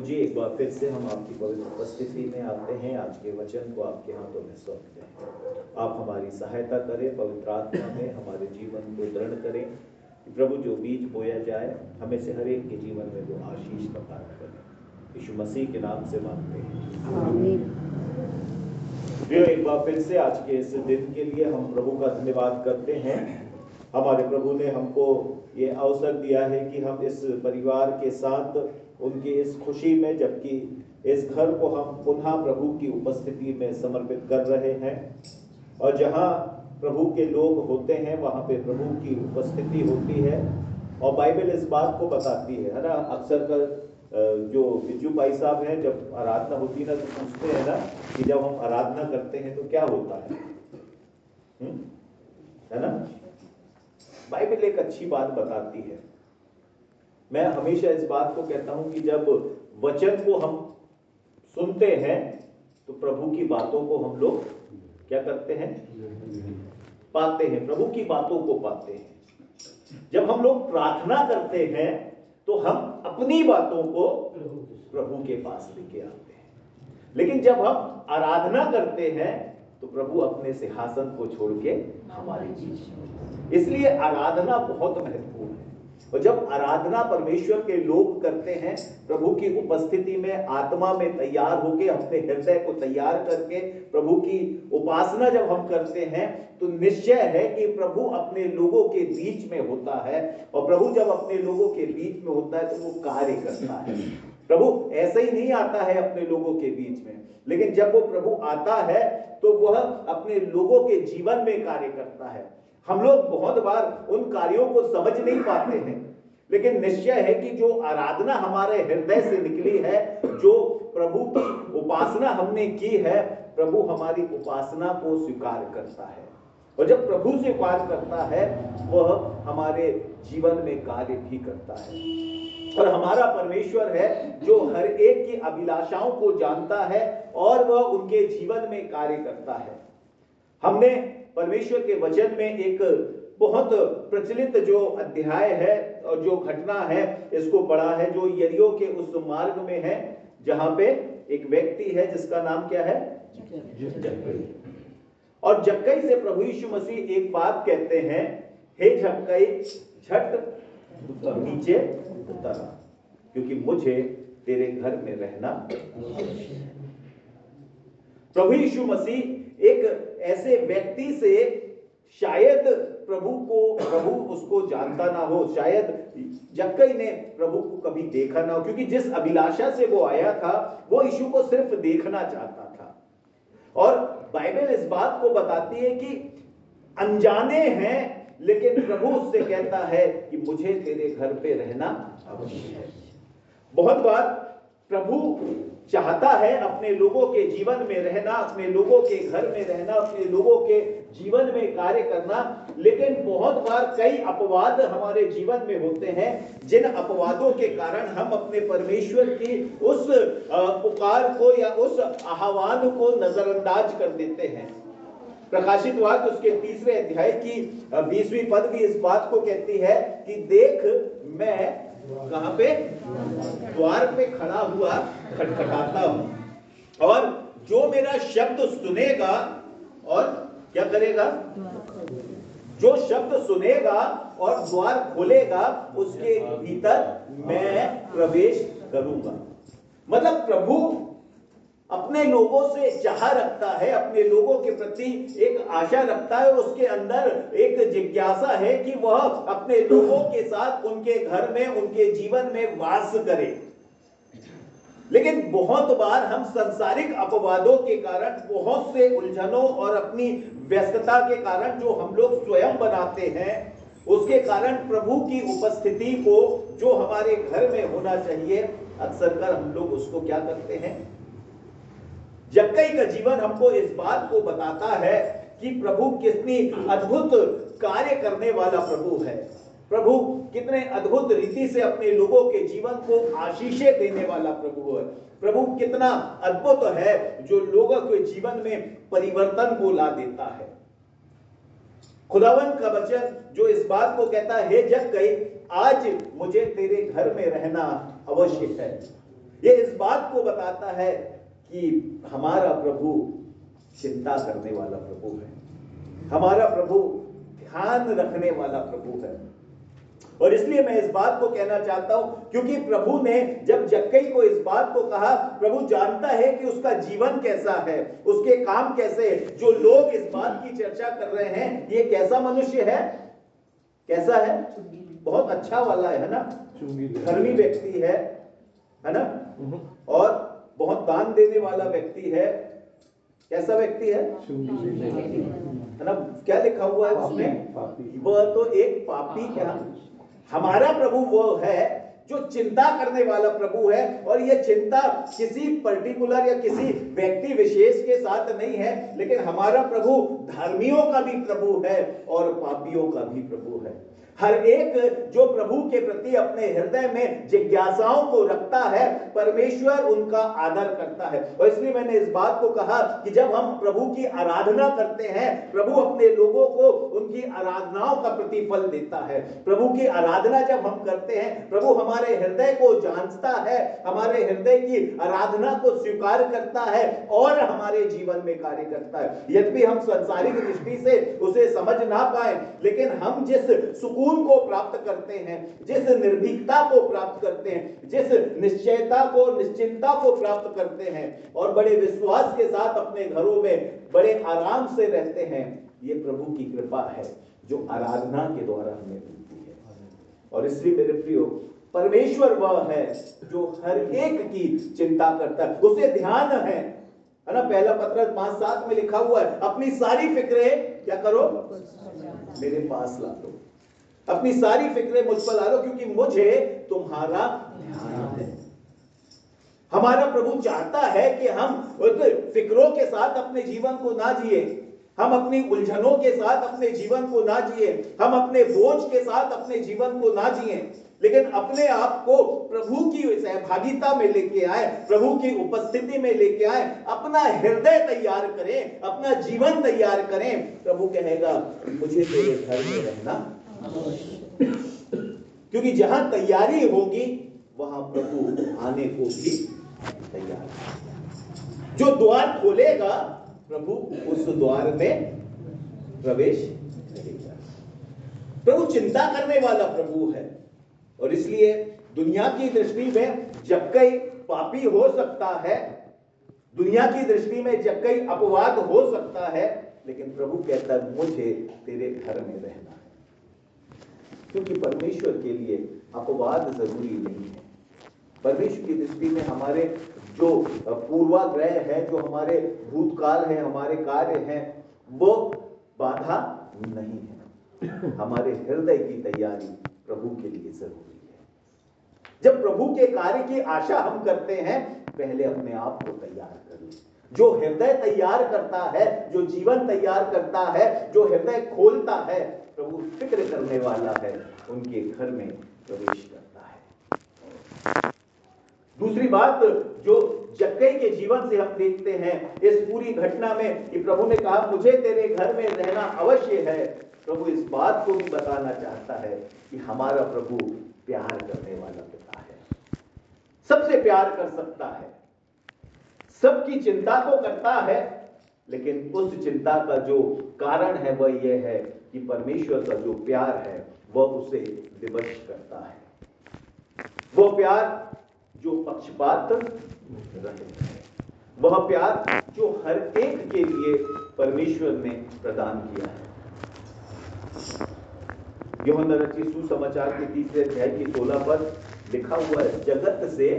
जी, एक बार फिर से हम आपकी पवित्र उपस्थिति में आते हैं। आज के वचन को आपके हाथों में सौंपते हैं। आप हमारी सहायता करें, पवित्र आत्मा में हमारे जीवन को दृढ़ करें कि प्रभु जो बीज बोया जाए हमें से हर एक के जीवन में वो आशीष का कारण बने। यीशु मसीह के नाम से मांगते हैं, आमीन। प्रियो, एक बार फिर से आज के इस दिन के लिए हम प्रभु का धन्यवाद करते हैं। हमारे प्रभु ने हमको ये अवसर दिया है कि हम इस परिवार के साथ उनकी इस खुशी में, जबकि इस घर को हम पुनः प्रभु की उपस्थिति में समर्पित कर रहे हैं। और जहाँ प्रभु के लोग होते हैं वहाँ पे प्रभु की उपस्थिति होती है। और बाइबल इस बात को बताती है ना। अक्सर कर जो बिज्जू भाई साहब हैं, जब आराधना होती है ना तो पूछते हैं ना कि जब हम आराधना करते हैं तो क्या होता है ना। बाइबल एक अच्छी बात बताती है। मैं हमेशा इस बात को कहता हूं कि जब वचन को हम सुनते हैं तो प्रभु की बातों को हम लोग क्या करते हैं, पाते हैं, प्रभु की बातों को पाते हैं। जब हम लोग प्रार्थना करते हैं तो हम अपनी बातों को प्रभु के पास लेके आते हैं। लेकिन जब हम आराधना करते हैं तो प्रभु अपने सिंहासन को छोड़ के हमारे बीच में। इसलिए आराधना बहुत महत्वपूर्ण है। और जब आराधना परमेश्वर के लोग करते हैं प्रभु की उपस्थिति में, आत्मा में तैयार होके, अपने हृदय को तैयार करके प्रभु की उपासना जब हम करते हैं तो निश्चय है कि प्रभु अपने लोगों के बीच में होता है। और प्रभु जब अपने लोगों के बीच में होता है तो वो कार्य करता है। प्रभु ऐसे ही नहीं आता है अपने लोगों के बीच में, लेकिन जब वो प्रभु आता है तो वह अपने लोगों के जीवन में कार्य करता है। हम लोग बहुत बार उन कार्यों को समझ नहीं पाते हैं, लेकिन निश्चय है कि जो आराधना हमारे हृदय से निकली है, जो प्रभु की उपासना हमने की है, प्रभु हमारी उपासना को स्वीकार करता है। और जब प्रभु स्वीकार करता है वह हमारे जीवन में कार्य भी करता है। और हमारा परमेश्वर है जो हर एक की अभिलाषाओं को जानता है और वह उनके जीवन में कार्य करता है। हमने परमेश्वर के वचन में एक बहुत प्रचलित जो अध्याय है और जो घटना है इसको पढ़ा है, जो यरीहो के उस मार्ग में है जहां पे एक व्यक्ति है जिसका नाम क्या है, जक्कई। और जक्कई से प्रभु यीशु मसीह एक बात कहते हैं, हे जक्कई, झट नीचे उतर, क्योंकि मुझे तेरे घर में रहना। प्रभु यीशु मसीह एक ऐसे व्यक्ति से, शायद प्रभु उसको जानता ना हो, शायद जक्कई ने प्रभु को कभी देखा ना हो, क्योंकि जिस अभिलाषा से वो आया था वो यीशु को सिर्फ देखना चाहता था। और बाइबल इस बात को बताती है कि अनजाने हैं, लेकिन प्रभु उससे कहता है कि मुझे तेरे घर पे रहना आवश्यक है। बहुत बार प्रभु चाहता है अपने लोगों के जीवन में रहना, अपने लोगों के घर में रहना, अपने लोगों के जीवन में कार्य करना, लेकिन बहुत बार कई अपवाद हमारे जीवन में होते हैं, जिन अपवादों के कारण हम अपने परमेश्वर की उस पुकार को या उस आह्वान को नजरअंदाज कर देते हैं। प्रकाशित वाक्य उसके 3 अध्याय की 20वीं पद भी इस बात को कहती है कि देख, मैं कहां पे, द्वार पे खड़ा हुआ खटखटाता हूं, और जो मेरा शब्द सुनेगा और क्या करेगा, जो शब्द सुनेगा और द्वार खोलेगा उसके भीतर मैं प्रवेश करूंगा। मतलब प्रभु अपने लोगों से चाह रखता है, अपने लोगों के प्रति एक आशा रखता है, और उसके अंदर एक जिज्ञासा है कि वह अपने लोगों के साथ उनके घर में, उनके जीवन में वास करे। लेकिन बहुत बार हम सांसारिक अपवादों के कारण, बहुत से उलझनों और अपनी व्यस्तता के कारण जो हम लोग स्वयं बनाते हैं, उसके कारण प्रभु की उपस्थिति को जो हमारे घर में होना चाहिए, अक्सर कर हम लोग उसको क्या करते हैं। जक्कई का जीवन हमको इस बात को बताता है कि प्रभु कितनी अद्भुत कार्य करने वाला प्रभु है। प्रभु कितने अद्भुत रीति से अपने लोगों के जीवन को आशीषें देने वाला प्रभु है। प्रभु कितना अद्भुत है जो लोगों के जीवन में परिवर्तन को ला देता है। खुदावन का वचन जो इस बात को कहता है, हे जक्कई, आज मुझे तेरे घर में रहना अवश्य है। ये इस बात को बताता है कि हमारा प्रभु चिंता करने वाला प्रभु है, हमारा प्रभु ध्यान रखने वाला प्रभु है। और इसलिए मैं इस बात को कहना चाहता हूं, क्योंकि प्रभु ने जब जक्कई को इस बात को कहा, प्रभु जानता है कि उसका जीवन कैसा है, उसके काम कैसे, जो लोग इस बात की चर्चा कर रहे हैं ये कैसा मनुष्य है, कैसा है, बहुत अच्छा वाला है ना, धर्मी व्यक्ति है ना, और बहुत दान देने वाला व्यक्ति है। कैसा व्यक्ति है ना, क्या लिखा हुआ है उसमें, वह तो एक पापी, क्या हमारा प्रभु वो है जो चिंता करने वाला प्रभु है। और यह चिंता किसी पर्टिकुलर या किसी व्यक्ति विशेष के साथ नहीं है, लेकिन हमारा प्रभु धर्मियों का भी प्रभु है और पापियों का भी प्रभु है। हर एक जो प्रभु के प्रति अपने हृदय में जिज्ञासाओं को रखता है, परमेश्वर उनका आदर करता है। और इसलिए मैंने इस बात को कहा कि जब हम प्रभु की आराधना करते हैं, प्रभु अपने लोगों को उनकी आराधनाओं का प्रतिफल देता है। प्रभु की आराधना जब हम करते हैं, प्रभु हमारे हृदय को जांचता है, हमारे हृदय की आराधना को स्वीकार करता है और हमारे जीवन में कार्य करता है। यद्यपि हम सांसारिक दृष्टि से उसे समझ ना पाए, लेकिन हम जिस सुकून को प्राप्त करते हैं, जिस निर्भीकता को प्राप्त करते हैं, जिस निश्चयता को, निश्चिंता को प्राप्त करते हैं और बड़े विश्वास के साथ अपने घरों में बड़े आराम से रहते हैं, ये प्रभु की कृपा है जो आराधना के द्वारा हमें मिलती है। और इसलिए मेरे प्रियो, परमेश्वर वह है जो हर एक की चिंता करता है, उसे ध्यान है ना। पहला पत्र 5:7 में लिखा हुआ है, अपनी सारी फिक्रें क्या करो, मेरे पास ला दो, अपनी सारी फिक्रें मुझ पर ला लो, क्योंकि मुझे तुम्हारा ध्यान है। हमारा प्रभु चाहता है कि हम फिक्रों के साथ अपने जीवन को ना जिए, हम अपनी उलझनों के साथ अपने जीवन को ना जिए, हम अपने बोझ के साथ अपने जीवन को ना जिए, लेकिन अपने आप को प्रभु की सहभागिता में लेके आए, प्रभु की उपस्थिति में लेके आए, अपना हृदय तैयार करें, अपना जीवन तैयार करें। प्रभु कहेगा मुझे तेरे घर में रहना, क्योंकि जहां तैयारी होगी वहां प्रभु आने को भी तैयार है। जो द्वार खोलेगा प्रभु उस द्वार में प्रवेश करेगा। प्रभु चिंता करने वाला प्रभु है। और इसलिए दुनिया की दृष्टि में जक्कई पापी हो सकता है, दुनिया की दृष्टि में जक्कई अपवाद हो सकता है, लेकिन प्रभु कहता है मुझे तेरे घर में रहना है, क्योंकि परमेश्वर के लिए अपवाद जरूरी नहीं है। परमेश्वर की दृष्टि में हमारे जो पूर्वाग्रह है, जो हमारे भूतकाल है, हमारे कार्य हैं, वो बाधा नहीं है। हमारे हृदय की तैयारी प्रभु के लिए जरूरी है। जब प्रभु के कार्य की आशा हम करते हैं, पहले अपने आप को तैयार करें। जो हृदय तैयार करता है, जो जीवन तैयार करता है, जो हृदय खोलता है, प्रभु फिक्र करने वाला है, उनके घर में प्रवेश करता है। दूसरी बात जो जक्कई के जीवन से हम देखते हैं इस पूरी घटना में, कि प्रभु ने कहा मुझे तेरे घर में रहना अवश्य है। प्रभु इस बात को भी बताना चाहता है कि हमारा प्रभु प्यार करने वाला पिता है, सबसे प्यार कर सकता है, सबकी चिंता को करता है, लेकिन उस चिंता का जो कारण है वह यह है कि परमेश्वर का जो प्यार है वह उसे विवश करता है। वह प्यार जो पक्षपात रहित है, वह प्यार जो हर एक के लिए परमेश्वर ने प्रदान किया है। यूहन्ना रचित सुसमाचार के 3 अध्याय की 16 पर लिखा हुआ है, जगत से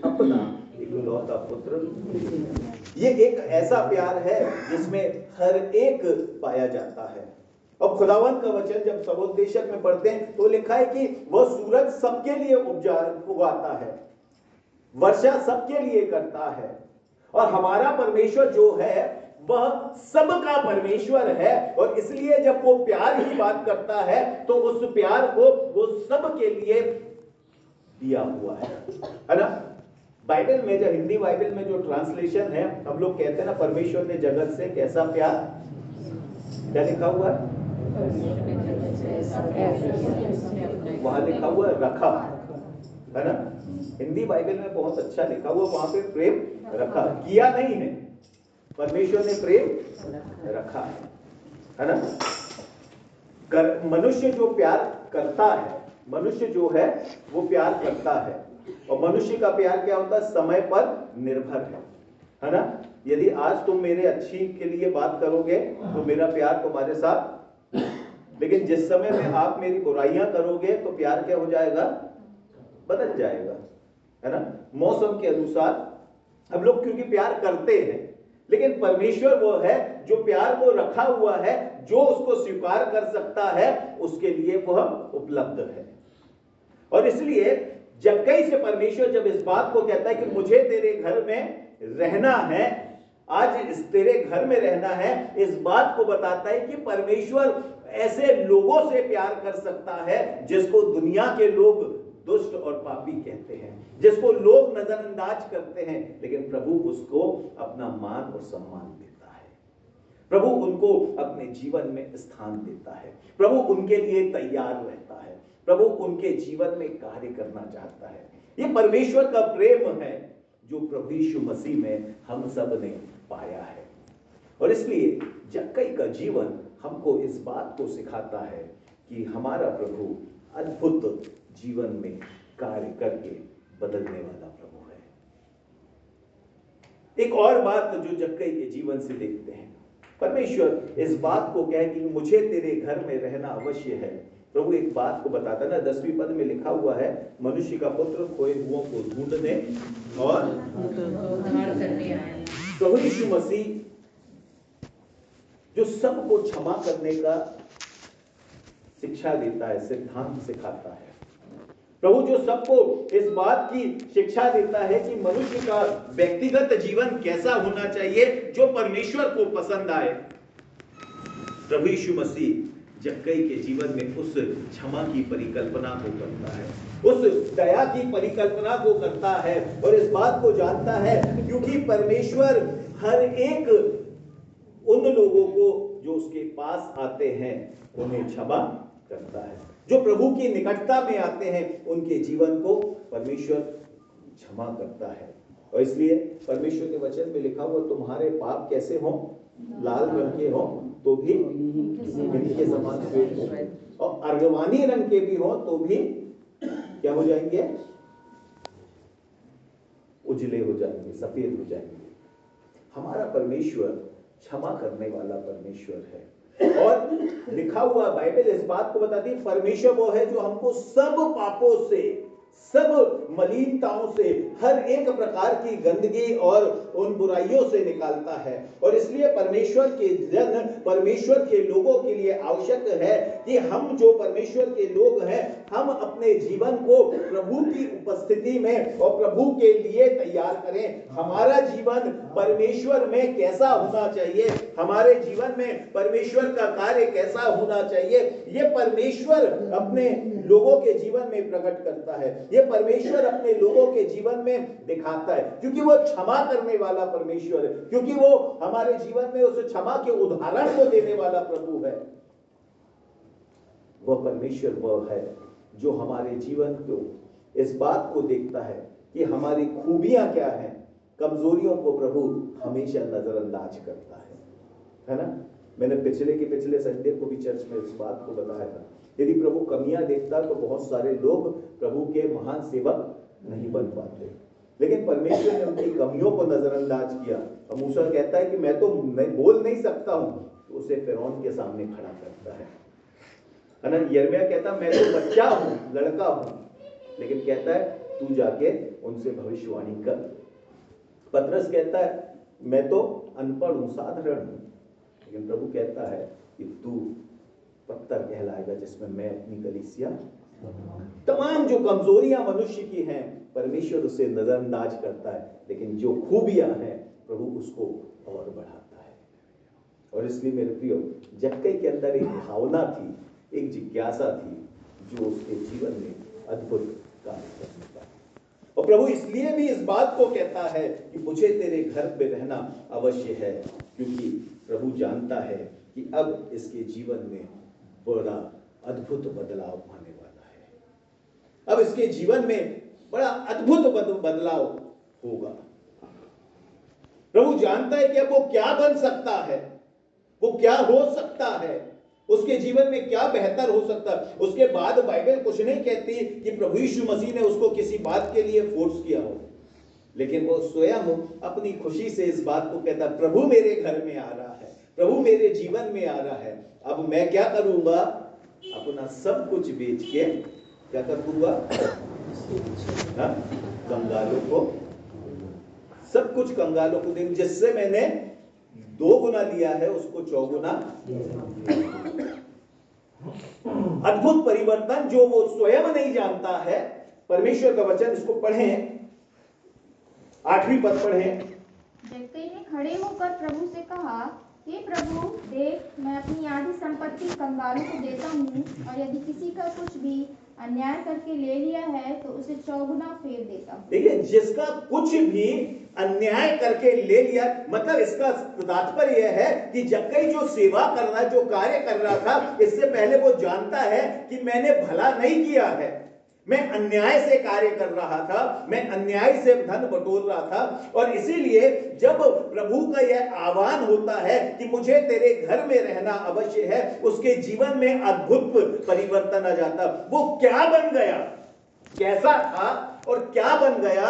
अपना इकलौता पुत्र। ये एक ऐसा प्यार है जिसमें हर एक पाया जाता है। और खुदावंत का वचन जब सबोपदेशक में पढ़ते हैं तो लिखा है कि वह सूरज सबके लिए उगाता है, वर्षा सबके लिए करता है, और हमारा परमेश्वर जो है वह सबका परमेश्वर है। और इसलिए जब वो प्यार की बात करता है तो उस प्यार को वो सबके लिए दिया हुआ है ना। बाइबल में, जो हिंदी बाइबल में जो ट्रांसलेशन है, हम लोग कहते हैं ना परमेश्वर ने जगत से कैसा प्यार, क्या लिखा हुआ है वहां, लिखा हुआ है रखा, है ना। हिंदी बाइबल में बहुत अच्छा लिखा हुआ, वहां पे प्रेम रखा, किया नहीं है, परमेश्वर ने प्रेम रखा है ना। मनुष्य जो प्यार करता है, मनुष्य जो है वो प्यार करता है, और मनुष्य का प्यार क्या होता है, समय पर निर्भर है ना। यदि आज तुम मेरे अच्छी के लिए बात करोगे तो मेरा प्यार तुम्हारे साथ, लेकिन जिस समय में आप मेरी बुराइयां करोगे तो प्यार क्या हो जाएगा, बदल जाएगा, है ना। मौसम के अनुसार हम लोग क्योंकि प्यार करते हैं, लेकिन परमेश्वर वो है जो प्यार को रखा हुआ है, जो उसको स्वीकार कर सकता है उसके लिए वह उपलब्ध है। और इसलिए जक्कई से परमेश्वर जब इस बात को कहता है कि मुझे तेरे घर में रहना है, आज इस तेरे घर में रहना है, इस बात को बताता है कि परमेश्वर ऐसे लोगों से प्यार कर सकता है जिसको दुनिया के लोग दुष्ट और पापी कहते हैं, जिसको लोग नजरअंदाज करते हैं, लेकिन प्रभु उसको अपना मान और सम्मान देता है। प्रभु उनको अपने जीवन में स्थान देता है, प्रभु उनके लिए तैयार रहता है, प्रभु उनके जीवन में कार्य करना चाहता है। ये परमेश्वर का प्रेम है जो प्रभु यीशु मसीह में हम सब ने पाया है। और इसलिए जक्कई का जीवन हमको इस बात को सिखाता है कि हमारा प्रभु अद्भुत जीवन में कार्य करके बदलने वाला प्रभु है। एक और बात जो जक्कई के जीवन से देखते हैं, परमेश्वर इस बात को कहे कि मुझे तेरे घर में रहना अवश्य है। प्रभु एक बात को बताता ना, 10वीं पद में लिखा हुआ है, मनुष्य का पुत्र खोए हुओं को ढूंढने और उद्धार करने आया। प्रभु यीशु मसीह जो सबको क्षमा करने का शिक्षा देता है, सिद्धांत सिखाता है, प्रभु जो सबको इस बात की शिक्षा देता है कि मनुष्य का व्यक्तिगत जीवन कैसा होना चाहिए जो परमेश्वर को पसंद आए, प्रभु यीशु मसीह जक्कई के जीवन में उस क्षमा की परिकल्पना को करता है, उस दया की परिकल्पना को करता है, और इस बात को जानता है क्योंकि परमेश्वर हर एक उन लोगों को जो उसके पास आते हैं उन्हें क्षमा करता है। जो प्रभु की निकटता में आते हैं उनके जीवन को परमेश्वर क्षमा करता है। और इसलिए परमेश्वर के वचन में लिखा हुआ, तुम्हारे पाप कैसे हो, लाल रंग के हो तो भी इनके समान श्वेत हो, और अर्गवानी रंग के भी हो तो भी क्या हो जाएंगे, उजले हो जाएंगे, सफेद हो जाएंगे। हमारा परमेश्वर क्षमा करने वाला परमेश्वर है। और लिखा हुआ बाइबल इस बात को बताती है, परमेश्वर वो है जो हमको सब पापों से, सब मलिनताओं से, हर एक प्रकार की गंदगी और उन बुराइयों से निकालता है। और इसलिए परमेश्वर के जन, परमेश्वर के लोगों के लिए आवश्यक है कि हम जो परमेश्वर के लोग हैं, हम अपने जीवन को प्रभु की उपस्थिति में और प्रभु के लिए तैयार करें। हमारा जीवन परमेश्वर में कैसा होना चाहिए, हमारे जीवन में परमेश्वर का कार्य कैसा होना चाहिए, ये परमेश्वर अपने लोगों के जीवन में प्रकट करता है, ये परमेश्वर अपने लोगों के जीवन में दिखाता है, क्योंकि वो क्षमा करने वाला परमेश्वर है, क्योंकि वो हमारे जीवन में उस क्षमा के उदाहरण को देने वाला प्रभु है। वह परमेश्वर वह है जो हमारे जीवन को इस बात को देखता है कि हमारी खूबियां क्या हैं, कमजोरियों को प्रभु हमेशा नजरअंदाज करता है ना। मैंने पिछले संडे को भी चर्च में इस बात को बताया था, यदि प्रभु कमियां देखता तो बहुत सारे लोग प्रभु के महान सेवक नहीं बन पाते, लेकिन परमेश्वर ने उनकी कमियों को नजरअंदाज किया। और मूसा कहता है कि मैं तो बोल नहीं सकता हूं, तो उसे फिरौन के सामने खड़ा करता है ना। यिर्मयाह कहता मैं तो बच्चा हूं, लड़का हूं, लेकिन कहता है तू जाके उनसे भविष्यवाणी कर। पतरस कहता है मैं तो अनपढ़ हूं, साधारण हूं, लेकिन प्रभु कहता है कि तू पत्थर कहलाएगा जिसमें मैं अपनी कलीसिया। तमाम जो कमजोरियां मनुष्य की हैं परमेश्वर उसे नजरअंदाज करता है, लेकिन जो खूबियां हैं प्रभु उसको और बढ़ाता है। और इसलिए मेरे प्रियो, जक्कई के अंदर एक भावना थी, एक जिज्ञासा थी जो उसके जीवन में अद्भुत कार्य करने का। और प्रभु इसलिए भी इस बात को कहता है कि मुझे तेरे घर पे रहना अवश्य है, क्योंकि प्रभु जानता है कि अब इसके जीवन में बड़ा अद्भुत बदलाव आने वाला है। अब इसके जीवन में बड़ा अद्भुत बदलाव होगा। प्रभु जानता है कि अब वो क्या बन सकता है, वो क्या हो सकता है, उसके जीवन में क्या बेहतर हो सकता है। उसके बाद बाइबल कुछ नहीं कहती कि प्रभु यीशु मसीह ने उसको किसी बात के लिए फोर्स किया हो, लेकिन वो स्वयं अपनी खुशी से इस बात को कहता, प्रभु मेरे घर में आ रहा है, प्रभु मेरे जीवन में आ रहा है, अब मैं क्या करूंगा, अपना सब कुछ बेच के क्या कर दूंगा, कंगालों को, सब कुछ कंगालों को दे, जिससे मैंने 2 गुना लिया है उसको 4 गुना। अद्भुत परिवर्तन जो वो स्वयं नहीं जानता है। परमेश्वर का वचन, इसको पढ़ें, 8वीं पद पढ़ें। जक्कई ने खड़े होकर प्रभु से कहा, हे प्रभु, देख, मैं अपनी आधी संपत्ति कंगालों को देता हूँ, और यदि किसी का कुछ भी अन्याय करके ले लिया है तो उसे 4 गुना फेर देता हूँ। देखिए, जिसका कुछ भी अन्याय करके ले लिया, मतलब इसका तात्पर्य यह है कि जक्कई जो सेवा कर रहा है, जो कार्य कर रहा था, इससे पहले वो जानता है कि मैंने भला नहीं किया है, मैं अन्याय से कार्य कर रहा था, मैं अन्याय से धन बटोर रहा था। और इसीलिए जब प्रभु का यह आह्वान होता है कि मुझे तेरे घर में रहना अवश्य है, उसके जीवन में अद्भुत परिवर्तन आ जाता। वो क्या बन गया, कैसा था और क्या बन गया,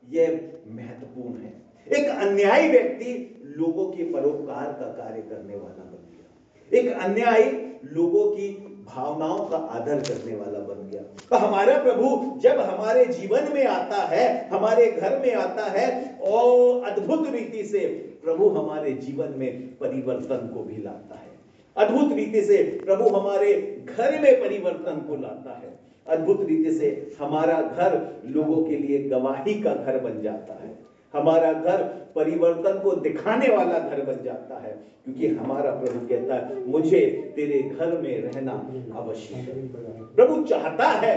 यह महत्वपूर्ण है। एक अन्यायी व्यक्ति लोगों के परोपकार का कार्य करने वाला बन गया, एक अन्यायी लोगों की भावनाओं का आदर करने वाला बन गया। तो हमारा प्रभु जब हमारे जीवन में आता है, हमारे घर में आता है, और अद्भुत रीति से प्रभु हमारे जीवन में परिवर्तन को भी लाता है। अद्भुत रीति से प्रभु हमारे घर में परिवर्तन को लाता है। अद्भुत रीति से हमारा घर लोगों के लिए गवाही का घर बन जाता है। हमारा घर परिवर्तन को दिखाने वाला घर बन जाता है, क्योंकि हमारा प्रभु कहता है, मुझे तेरे घर में रहना अवश्य है। प्रभु चाहता है,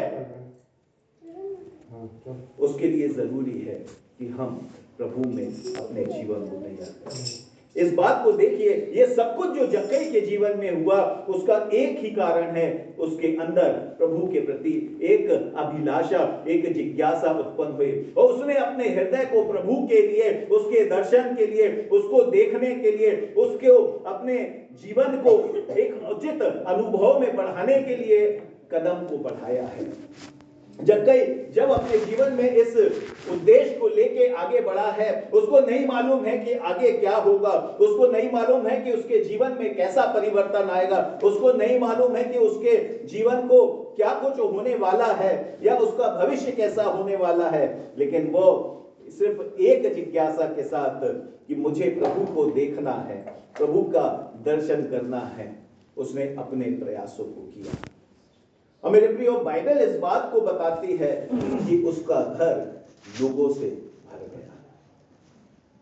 उसके लिए जरूरी है कि हम प्रभु में अपने जीवन को तैयार करें। इस बात को देखिए, ये सब कुछ जो जक्कई के जीवन में हुआ, उसका एक ही कारण है, उसके अंदर प्रभु के प्रति एक अभिलाषा, एक जिज्ञासा उत्पन्न हुई, और उसने अपने हृदय को प्रभु के लिए, उसके दर्शन के लिए, उसको देखने के लिए, उसको अपने जीवन को एक उचित अनुभव में बढ़ाने के लिए कदम को बढ़ाया है। जक्कई जब अपने जीवन में इस उद्देश्य को लेके आगे बढ़ा है, उसको नहीं मालूम है कि आगे क्या होगा, उसको नहीं मालूम है कि उसके जीवन में कैसा परिवर्तन आएगा, उसको नहीं मालूम है कि उसके जीवन को क्या कुछ होने वाला है या उसका भविष्य कैसा होने वाला है, लेकिन वो सिर्फ एक जिज्ञासा के साथ कि मुझे प्रभु को देखना है, प्रभु का दर्शन करना है, उसने अपने प्रयासों को किया। और मेरे प्रियो, बाइबल इस बात को बताती है कि उसका घर लोगों से भर गया,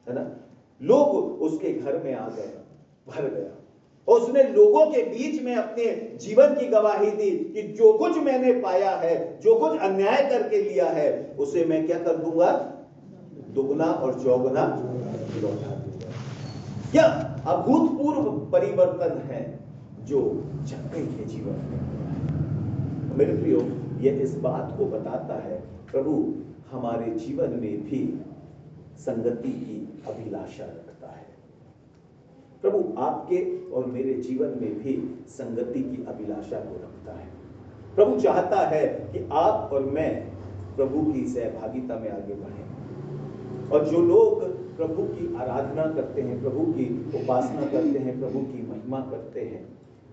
है ना। लोग उसके घर में आ गए, भर गया, और उसने लोगों के बीच में अपने जीवन की गवाही दी कि जो कुछ मैंने पाया है, जो कुछ अन्याय करके लिया है, उसे मैं क्या कर दूंगा, 2 गुना और 4 गुना लौटा दूंगा। क्या अभूतपूर्व परिवर्तन है जो जक्कई के जीवन में। मेरे प्रियो, यह इस बात को बताता है, प्रभु हमारे जीवन में भी संगति की अभिलाषा रखता है। प्रभु आपके और मेरे जीवन में भी संगति की अभिलाषा को रखता है। प्रभु चाहता है कि आप और मैं प्रभु की सहभागिता में आगे बढ़ें, और जो लोग प्रभु की आराधना करते हैं, प्रभु की उपासना करते हैं, प्रभु की महिमा करते हैं,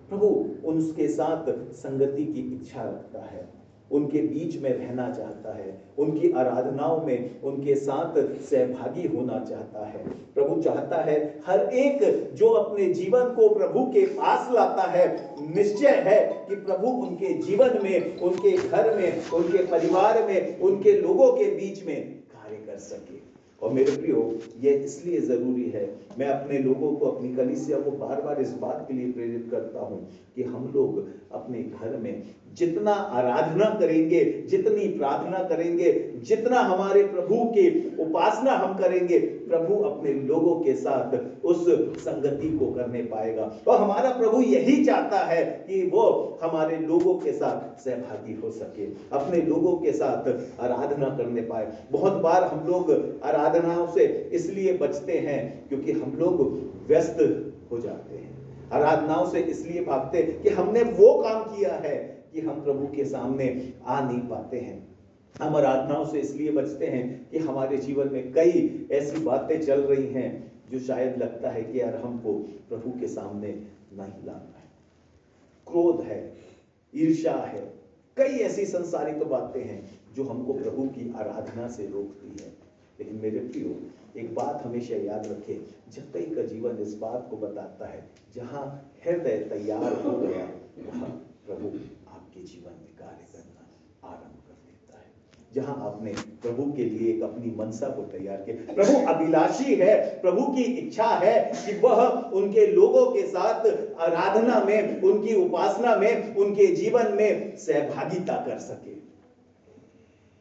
प्रभु उनके साथ संगति की इच्छा रखता है, उनके बीच में रहना चाहता है, उनकी आराधनाओं में उनके साथ सहभागी होना चाहता है। प्रभु चाहता है हर एक जो अपने जीवन को प्रभु के पास लाता है, निश्चय है कि प्रभु उनके जीवन में, उनके घर में, उनके परिवार में, उनके लोगों के बीच में कार्य कर सके। और मेरे प्रियो, ये इसलिए जरूरी है, मैं अपने लोगों को, अपनी कलीसिया को बार बार इस बात के लिए प्रेरित करता हूं कि हम लोग अपने घर में जितना आराधना करेंगे, जितनी प्रार्थना करेंगे, जितना हमारे प्रभु की उपासना हम करेंगे, प्रभु अपने लोगों के साथ उस संगति को करने पाएगा। और हमारा प्रभु यही चाहता है कि वो हमारे लोगों के साथ सहभागी हो सके, अपने लोगों के साथ आराधना करने पाए। बहुत बार हम लोग आराधनाओं से इसलिए बचते हैं क्योंकि हम लोग व्यस्त हो जाते हैं। आराधनाओं से इसलिए भागते कि हमने वो काम किया है कि हम प्रभु के सामने आ नहीं पाते हैं। हम आराधनाओं से इसलिए बचते हैं कि हमारे जीवन में कई ऐसी बातें चल रही हैं जो शायद लगता है कि यार हमको प्रभु के सामने नहीं लाना है। क्रोध है, ईर्ष्या है, कई ऐसी संसारिक बातें हैं जो हमको प्रभु की आराधना से रोकती है। लेकिन मेरे प्रियो, एक बात हमेशा याद रखें, जक्कई का जीवन इस बात को बताता है, जहां हृदय तैयार हो गया वहां प्रभु आपके जीवन में कार्य करना आरंभ कर देता है। जहां आपने प्रभु के लिए एक अपनी मनसा को तैयार किया, प्रभु अभिलाषी है, प्रभु की इच्छा है कि वह उनके लोगों के साथ आराधना में, उनकी उपासना में, उनके जीवन में सहभागिता कर सके।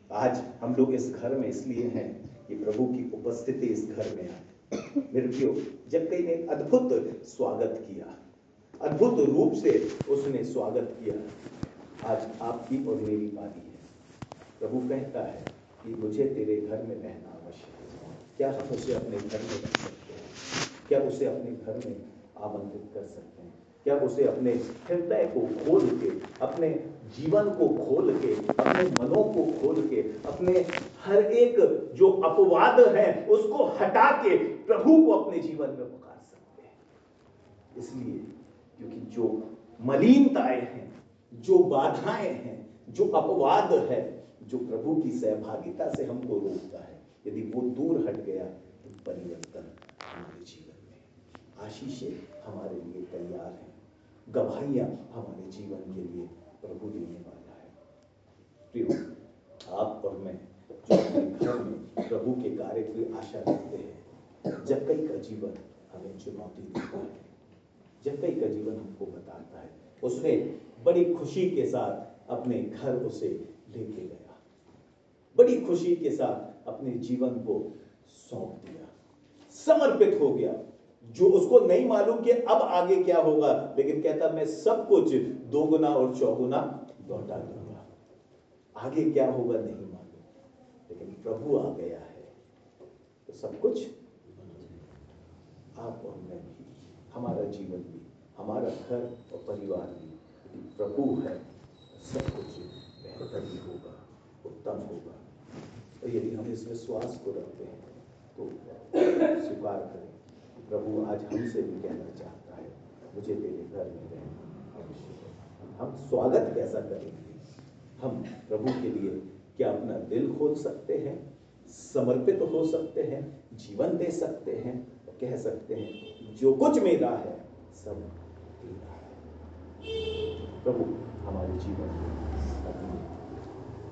आज हम लोग इस घर में इसलिए हैं कि प्रभु की उपस्थिति इस घर में है। मेरे प्रियो, जक्कई ने एक अद्भुत स्वागत किया, अद्भुत रूप से उसने स्वागत किया। आज आपकी और मेरी बारी है। प्रभु कहता है कि मुझे तेरे घर में रहना आवश्यक है। क्या हम उसे अपने घर में रख सकते हैं? क्या उसे अपने घर में आमंत्रित कर सकते हैं? क्या उसे अपने हृदय को खोल के, अपने जीवन को खोल के, अपने मनों को खोल के, अपने हर एक जो अपवाद है उसको हटा के प्रभु को अपने जीवन में पुकार सकते हैं? इसलिए क्योंकि जो मलिनताएं हैं, जो बाधाएं हैं, जो अपवाद है, जो प्रभु की सहभागिता से हमको रोकता है, यदि वो दूर हट गया तो परिवर्तन हमारे जीवन में, आशीषें हमारे लिए तैयार हैं, गवाहियां हमारे जीवन के लिए प्रभु देने वाला है। प्रियो, आप और मैं जो अपने घर में प्रभु के कार्य की आशा रखते हैं, जक्कई का जीवन हमें चुनौती देता है। जक्कई का जीवन हमको बताता है, उसने बड़ी खुशी के साथ अपने घर उसे लेके गया, बड़ी खुशी के साथ अपने जीवन को सौंप दिया, समर्पित हो गया। जो उसको नहीं मालूम कि अब आगे क्या होगा, लेकिन कहता मैं सब कुछ दोगुना और चौगुना लौटा दूंगा। आगे क्या होगा नहीं मालूम, लेकिन प्रभु आ गया है तो सब कुछ। आप और मैं भी, हमारा जीवन भी, हमारा घर और परिवार भी प्रभु है, सब कुछ बेहतर ही होगा, उत्तम होगा। और यदि हम इस विश्वास को रखते हैं तो स्वीकार करें, प्रभु आज हमसे भी कहना चाहता है, मुझे तेरे घर में रहना आवश्यक है। हम स्वागत कैसा करेंगे? हम प्रभु के लिए क्या अपना दिल खोल सकते हैं, समर्पित हो सकते हैं, जीवन दे सकते हैं और कह सकते हैं जो कुछ मेरा है सब तेरा है। प्रभु हमारे जीवन में अपनी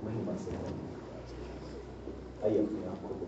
महिमा से आइए अपनी आंखों को